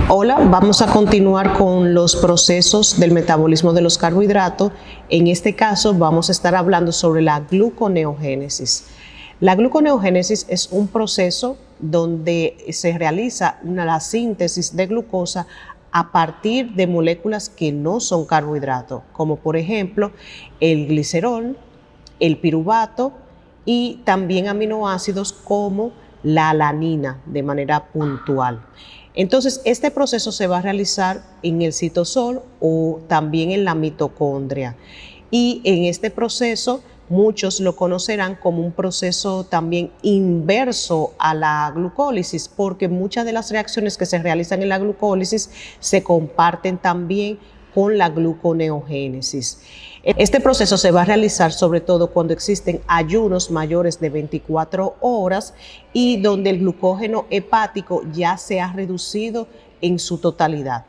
Hola, vamos a continuar con los procesos del metabolismo de los carbohidratos. En este caso vamos a estar hablando sobre la gluconeogénesis. La gluconeogénesis es un proceso donde se realiza la síntesis de glucosa a partir de moléculas que no son carbohidratos, como por ejemplo el glicerol, el piruvato y también aminoácidos como la alanina de manera puntual. Entonces, este proceso se va a realizar en el citosol o también en la mitocondria. Y en este proceso, muchos lo conocerán como un proceso también inverso a la glucólisis, porque muchas de las reacciones que se realizan en la glucólisis se comparten también con la gluconeogénesis. Este proceso se va a realizar sobre todo cuando existen ayunos mayores de 24 horas y donde el glucógeno hepático ya se ha reducido en su totalidad.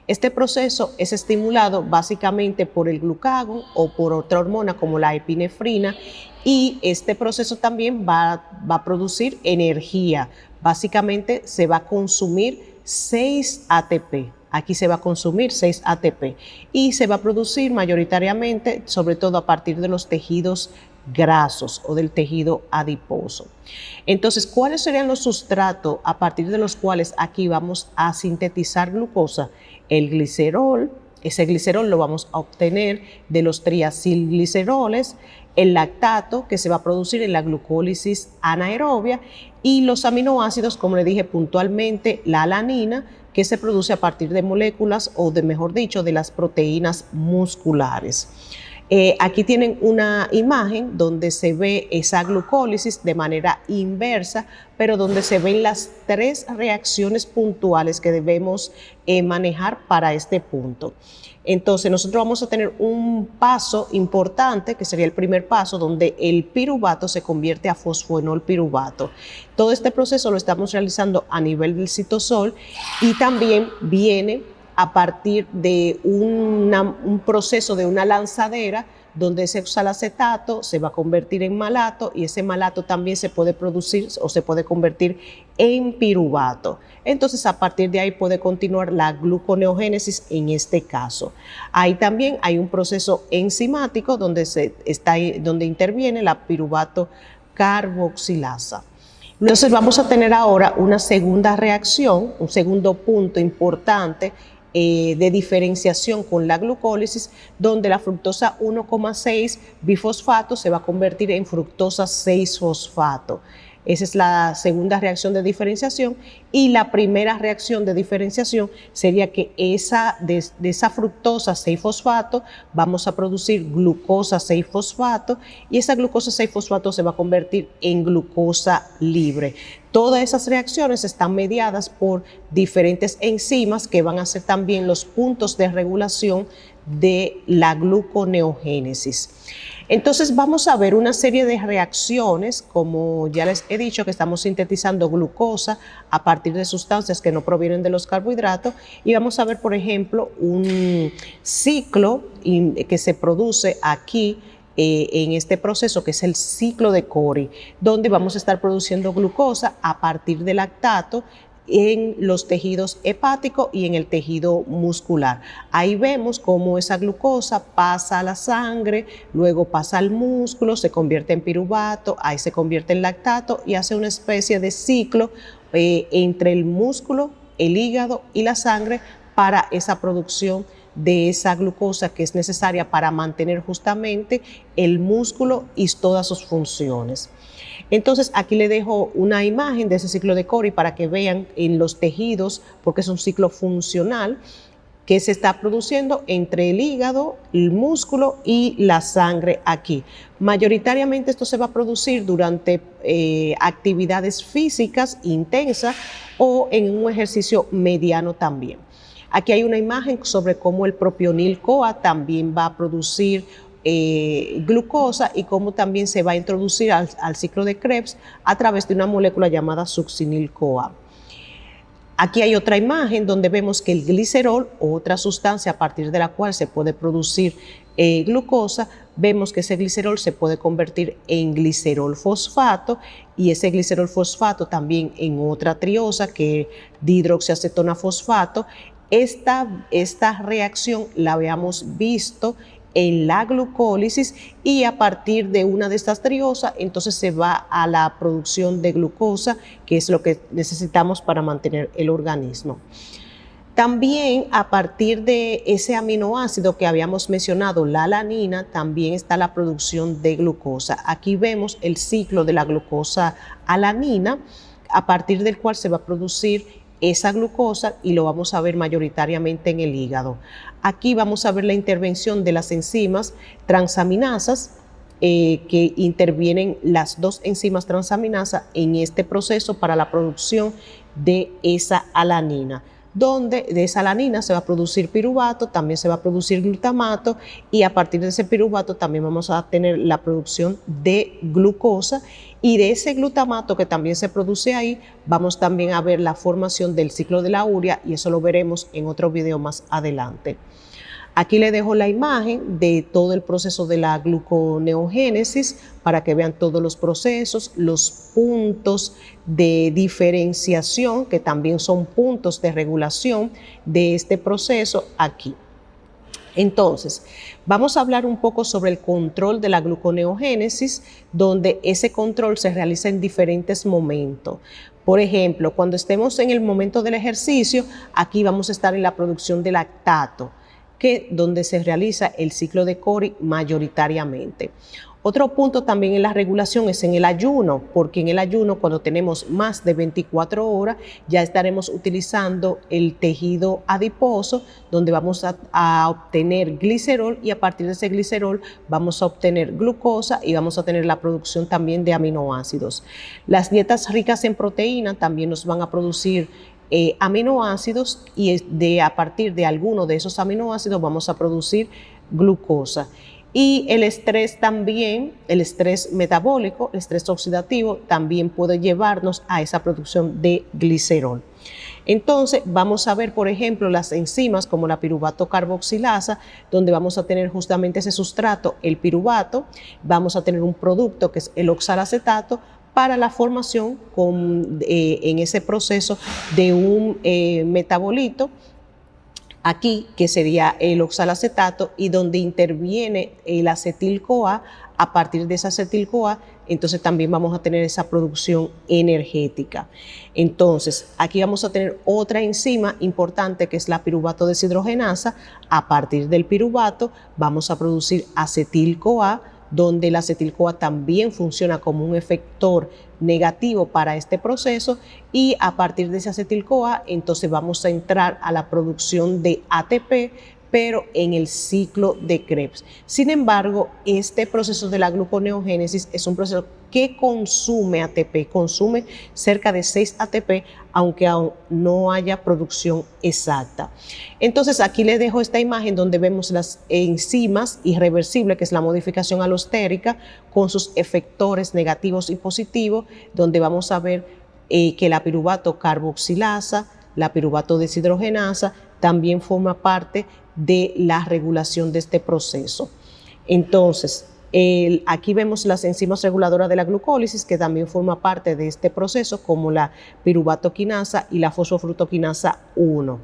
Este proceso es estimulado básicamente por el glucagón o por otra hormona como la epinefrina, y este proceso también va a producir energía. Básicamente se va a consumir 6 ATP. Aquí se va a consumir 6 ATP y se va a producir mayoritariamente, sobre todo a partir de los tejidos grasos o del tejido adiposo. Entonces, ¿cuáles serían los sustratos a partir de los cuales aquí vamos a sintetizar glucosa? El glicerol. Ese glicerol lo vamos a obtener de los triacilgliceroles, el lactato que se va a producir en la glucólisis anaerobia y los aminoácidos, como le dije puntualmente, la alanina, que se produce a partir de moléculas o de, mejor dicho, de las proteínas musculares. Aquí tienen una imagen donde se ve esa glucólisis de manera inversa, pero donde se ven las 3 reacciones puntuales que debemos manejar para este punto. Entonces nosotros vamos a tener un paso importante, que sería el primer paso, donde el piruvato se convierte a fosfoenol piruvato. Todo este proceso lo estamos realizando a nivel del citosol y también viene a partir de un proceso de una lanzadera donde se usa el acetato, se va a convertir en malato y ese malato también se puede producir o se puede convertir en piruvato. Entonces, a partir de ahí puede continuar la gluconeogénesis en este caso. Ahí también hay un proceso enzimático donde interviene la piruvato carboxilasa. Entonces vamos a tener ahora una segunda reacción, un segundo punto importante de diferenciación con la glucólisis, donde la fructosa 1,6 bifosfato se va a convertir en fructosa 6-fosfato. Esa es la segunda reacción de diferenciación, y la primera reacción de diferenciación sería que de esa fructosa 6-fosfato vamos a producir glucosa 6-fosfato y esa glucosa 6-fosfato se va a convertir en glucosa libre. Todas esas reacciones están mediadas por diferentes enzimas que van a ser también los puntos de regulación de la gluconeogénesis. Entonces vamos a ver una serie de reacciones, como ya les he dicho, que estamos sintetizando glucosa a partir de sustancias que no provienen de los carbohidratos, y vamos a ver, por ejemplo, un ciclo que se produce aquí en este proceso, que es el ciclo de Cori, donde vamos a estar produciendo glucosa a partir del lactato en los tejidos hepáticos y en el tejido muscular. Ahí vemos cómo esa glucosa pasa a la sangre, luego pasa al músculo, se convierte en piruvato, ahí se convierte en lactato y hace una especie de ciclo entre el músculo, el hígado y la sangre para esa producción de esa glucosa que es necesaria para mantener justamente el músculo y todas sus funciones. Entonces aquí le dejo una imagen de ese ciclo de Cori para que vean en los tejidos, porque es un ciclo funcional que se está produciendo entre el hígado, el músculo y la sangre aquí. Mayoritariamente esto se va a producir durante actividades físicas intensas o en un ejercicio mediano también. Aquí hay una imagen sobre cómo el propionil-CoA también va a producir glucosa y cómo también se va a introducir al ciclo de Krebs a través de una molécula llamada succinil-CoA. Aquí hay otra imagen donde vemos que el glicerol, otra sustancia a partir de la cual se puede producir glucosa, vemos que ese glicerol se puede convertir en glicerol fosfato y ese glicerol fosfato también en otra triosa que es dihidroxiacetona fosfato. Esta reacción la habíamos visto en la glucólisis y a partir de una de estas triosas entonces se va a la producción de glucosa, que es lo que necesitamos para mantener el organismo. También a partir de ese aminoácido que habíamos mencionado, la alanina, también está la producción de glucosa. Aquí vemos el ciclo de la glucosa alanina, a partir del cual se va a producir esa glucosa y lo vamos a ver mayoritariamente en el hígado. Aquí vamos a ver la intervención de las enzimas transaminasas, que intervienen las dos enzimas transaminasas en este proceso para la producción de esa alanina, donde de esa alanina se va a producir piruvato, también se va a producir glutamato y a partir de ese piruvato también vamos a tener la producción de glucosa y de ese glutamato que también se produce ahí vamos también a ver la formación del ciclo de la urea y eso lo veremos en otro video más adelante. Aquí le dejo la imagen de todo el proceso de la gluconeogénesis para que vean todos los procesos, los puntos de diferenciación, que también son puntos de regulación de este proceso aquí. Entonces, vamos a hablar un poco sobre el control de la gluconeogénesis, donde ese control se realiza en diferentes momentos. Por ejemplo, cuando estemos en el momento del ejercicio, aquí vamos a estar en la producción de lactato, donde se realiza el ciclo de Cori mayoritariamente. Otro punto también en la regulación es en el ayuno, porque en el ayuno cuando tenemos más de 24 horas ya estaremos utilizando el tejido adiposo, donde vamos a obtener glicerol y a partir de ese glicerol vamos a obtener glucosa y vamos a tener la producción también de aminoácidos. Las dietas ricas en proteína también nos van a producir aminoácidos y a partir de alguno de esos aminoácidos vamos a producir glucosa. Y el estrés también, el estrés metabólico, el estrés oxidativo también puede llevarnos a esa producción de glicerol. Entonces vamos a ver, por ejemplo, las enzimas como la piruvato carboxilasa, donde vamos a tener justamente ese sustrato, el piruvato, vamos a tener un producto que es el oxalacetato, para la formación en ese proceso de un metabolito aquí que sería el oxalacetato y donde interviene el acetil-CoA. A partir de ese acetil-CoA entonces también vamos a tener esa producción energética. Entonces aquí vamos a tener otra enzima importante que es la piruvato deshidrogenasa. A partir del piruvato vamos a producir acetil-CoA, donde el acetil-CoA también funciona como un efector negativo para este proceso y a partir de ese acetil-CoA entonces vamos a entrar a la producción de ATP, pero en el ciclo de Krebs. Sin embargo, este proceso de la gluconeogénesis es un proceso que consume ATP, consume cerca de 6 ATP, aunque aún no haya producción exacta. Entonces aquí les dejo esta imagen donde vemos las enzimas irreversibles, que es la modificación alostérica, con sus efectores negativos y positivos, donde vamos a ver que la piruvato carboxilasa, la piruvato deshidrogenasa, también forma parte de la regulación de este proceso. Entonces, aquí vemos las enzimas reguladoras de la glucólisis que también forma parte de este proceso, como la piruvatoquinasa y la fosfofructoquinasa 1.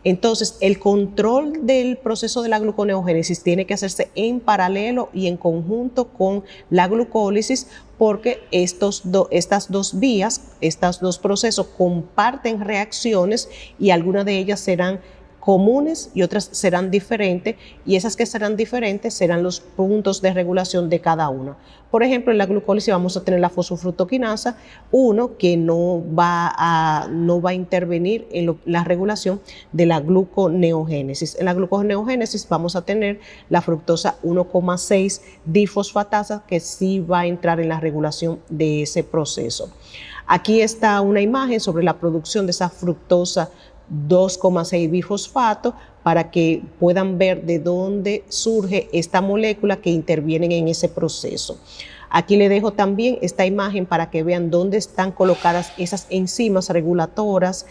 Entonces, el control del proceso de la gluconeogénesis tiene que hacerse en paralelo y en conjunto con la glucólisis, porque estas dos vías, estos dos procesos comparten reacciones y algunas de ellas serán comunes y otras serán diferentes, y esas que serán diferentes serán los puntos de regulación de cada una. Por ejemplo, en la glucólisis vamos a tener la fosfofructoquinasa 1 que no va a intervenir en la regulación de la gluconeogénesis. En la gluconeogénesis vamos a tener la fructosa 1,6 difosfatasa que sí va a entrar en la regulación de ese proceso. Aquí está una imagen sobre la producción de esa fructosa 2,6 bifosfato para que puedan ver de dónde surge esta molécula que interviene en ese proceso. Aquí le dejo también esta imagen para que vean dónde están colocadas esas enzimas reguladoras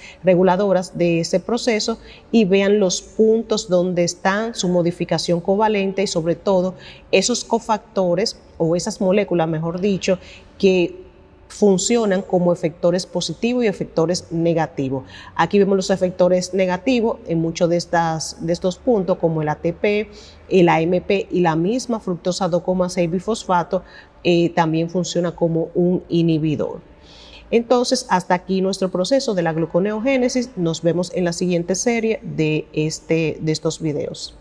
de ese proceso y vean los puntos donde están su modificación covalente y sobre todo esos cofactores o esas moléculas, mejor dicho, que funcionan como efectores positivos y efectores negativos. Aquí vemos los efectores negativos en muchos de estos puntos, como el ATP, el AMP y la misma fructosa 2,6 bifosfato también funciona como un inhibidor. Entonces, hasta aquí nuestro proceso de la gluconeogénesis. Nos vemos en la siguiente serie de estos videos.